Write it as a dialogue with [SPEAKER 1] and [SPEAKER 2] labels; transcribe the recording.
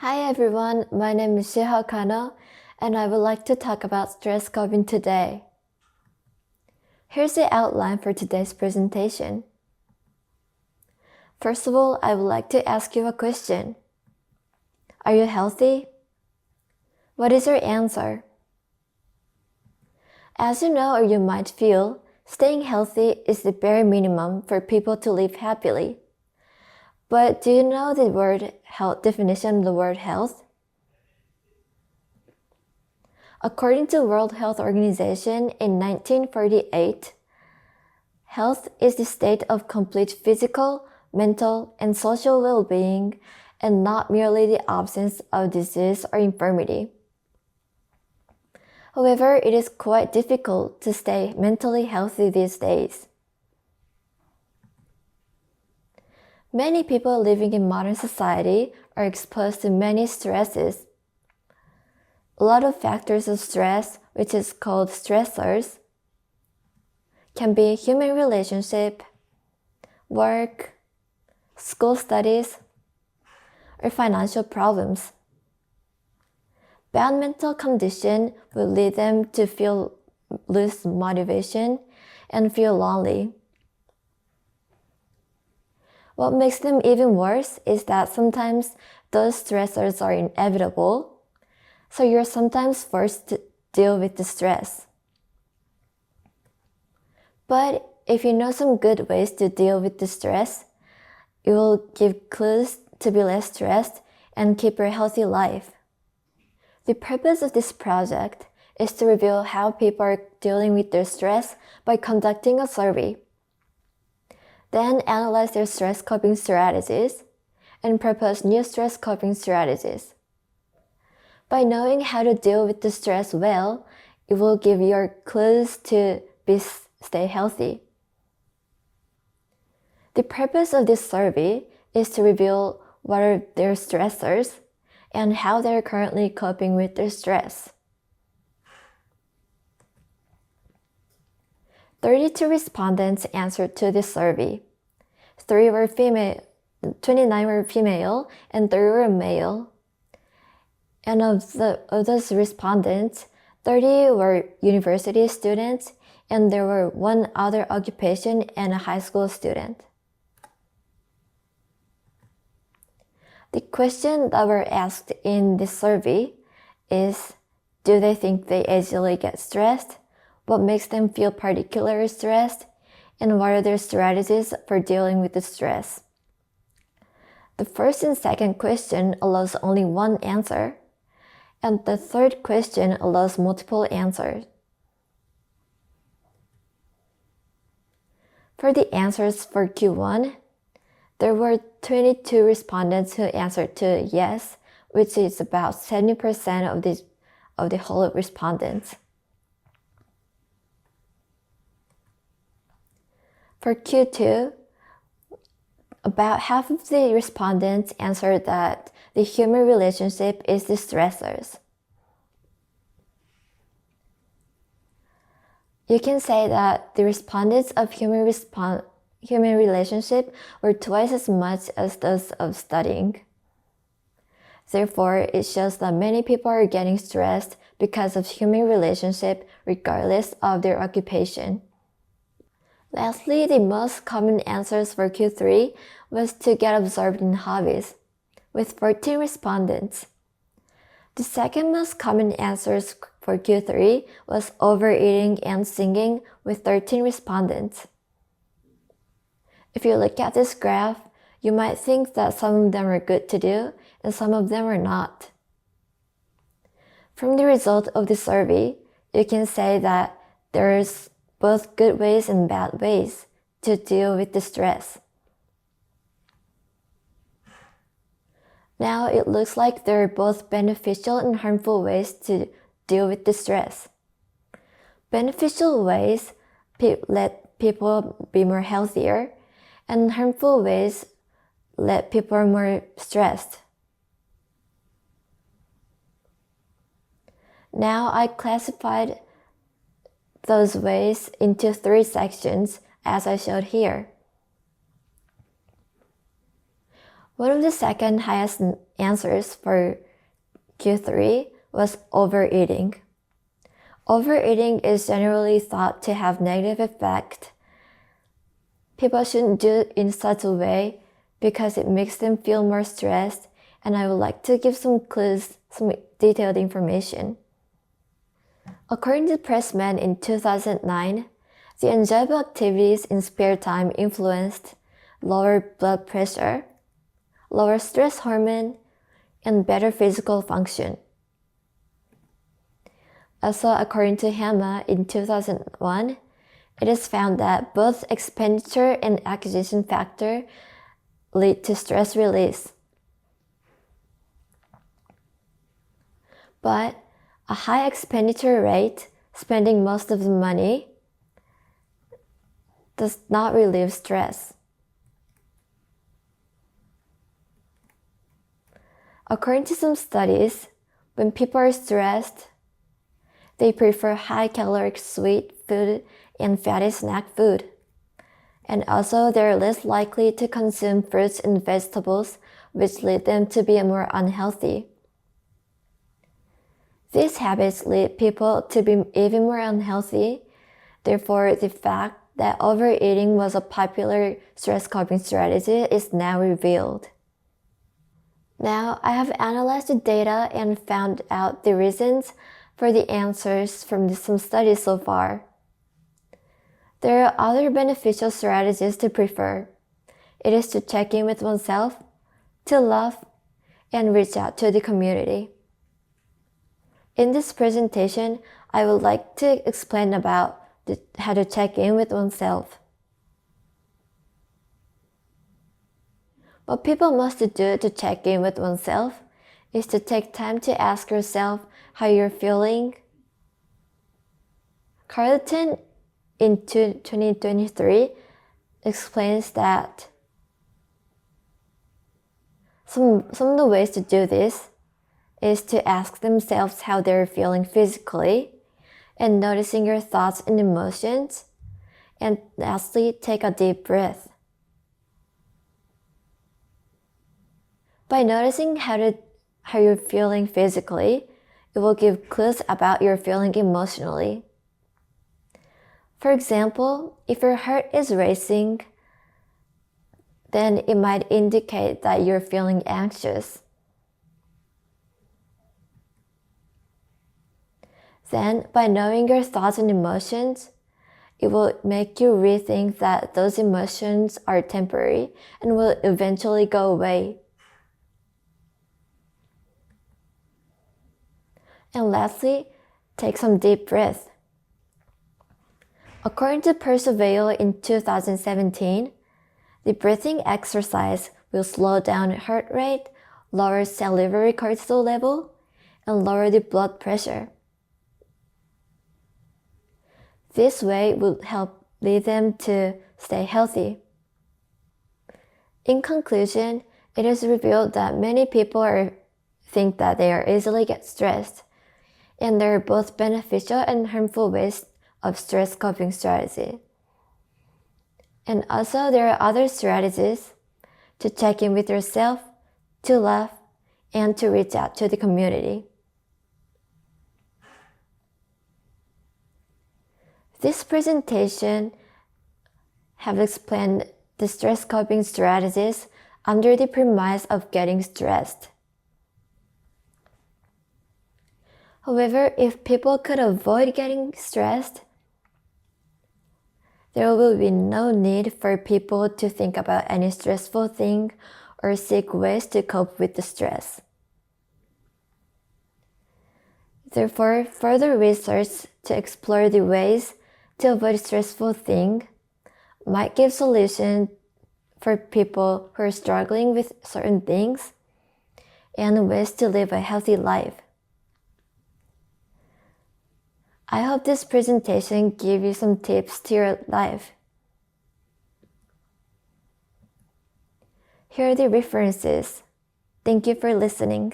[SPEAKER 1] Hi everyone, my name is Shiho and I would like to talk about stress coping today. Here's the outline for today's presentation. First of all, I would like to ask you a question. Are you healthy? What is your answer? As you know or you might feel, staying healthy is the bare minimum for people to live happily. But do you know the definition of the word health? According to World Health Organization in 1948, health is the state of complete physical, mental, and social well-being, and not merely the absence of disease or infirmity. However, it is quite difficult to stay mentally healthy these days. Many people living in modern society are exposed to many stresses. A lot of factors of stress, which is called stressors, can be human relationship, work, school studies, or financial problems. Bad mental condition will lead them to lose motivation and feel lonely. What makes them even worse is that sometimes those stressors are inevitable, so you're sometimes forced to deal with the stress. But if you know some good ways to deal with the stress, it will give clues to be less stressed and keep a healthy life. The purpose of this project is to reveal how people are dealing with their stress by conducting a survey. Then analyze their stress coping strategies and propose new stress coping strategies. By knowing how to deal with the stress well, it will give you clues to stay healthy. The purpose of this survey is to reveal what are their stressors and how they're currently coping with their stress. 32 respondents answered to this survey. 29 were female, and 3 were male. And of those respondents, 30 were university students, and there were 1 other occupation and a high school student. The question that were asked in this survey is, do they think they easily get stressed? What makes them feel particularly stressed? And what are their strategies for dealing with the stress? The first and second question allows only one answer, and the third question allows multiple answers. For the answers for Q1, there were 22 respondents who answered to yes, which is about 70% of the whole respondents. For Q2, about half of the respondents answered that the human relationship is the stressors. You can say that the respondents of human relationship were twice as much as those of studying. Therefore, it shows that many people are getting stressed because of human relationship regardless of their occupation. Lastly, the most common answers for Q3 was to get absorbed in hobbies, with 14 respondents. The second most common answers for Q3 was overeating and singing, with 13 respondents. If you look at this graph, you might think that some of them are good to do and some of them are not. From the result of the survey, you can say that there's both good ways and bad ways to deal with the stress. Now it looks like there are both beneficial and harmful ways to deal with the stress. Beneficial ways let people be more healthier, and harmful ways let people are more stressed. Now I classified those ways into 3 sections as I showed here. One of the second highest answers for Q3 was overeating. Overeating is generally thought to have negative effect. People shouldn't do it in such a way because it makes them feel more stressed, and I would like to give some clues, some detailed information. According to Pressman in 2009, the enjoyable activities in spare time influenced lower blood pressure, lower stress hormone, and better physical function. Also, according to Hamma in 2001, it is found that both expenditure and acquisition factor lead to stress release. But a high expenditure rate, spending most of the money, does not relieve stress. According to some studies, when people are stressed, they prefer high-caloric sweet food and fatty snack food. And also, they're less likely to consume fruits and vegetables, which lead them to be more unhealthy. These habits lead people to be even more unhealthy. Therefore, the fact that overeating was a popular stress coping strategy is now revealed. Now, I have analyzed the data and found out the reasons for the answers from some studies so far. There are other beneficial strategies to prefer. It is to check in with oneself, to love, and reach out to the community. In this presentation, I would like to explain about how to check in with oneself. What people must do to check in with oneself is to take time to ask yourself how you're feeling. Carleton in 2023 explains that some of the ways to do this is to ask themselves how they're feeling physically and noticing your thoughts and emotions, and lastly, take a deep breath. By noticing how you're feeling physically, it will give clues about your feeling emotionally. For example, if your heart is racing, then it might indicate that you're feeling anxious. Then, by knowing your thoughts and emotions, it will make you rethink that those emotions are temporary and will eventually go away. And lastly, take some deep breaths. According to Percival in 2017, the breathing exercise will slow down heart rate, lower salivary cortisol level, and lower the blood pressure. This way will help lead them to stay healthy. In conclusion, it is revealed that many people think that they are easily get stressed, and there are both beneficial and harmful ways of stress coping strategy. And also there are other strategies to check in with yourself, to love, and to reach out to the community. This presentation have explained the stress coping strategies under the premise of getting stressed. However, if people could avoid getting stressed, there will be no need for people to think about any stressful thing or seek ways to cope with the stress. Therefore, further research to explore the ways to avoid stressful things might give solutions for people who are struggling with certain things and ways to live a healthy life. I hope this presentation gave you some tips to your life. Here are the references. Thank you for listening.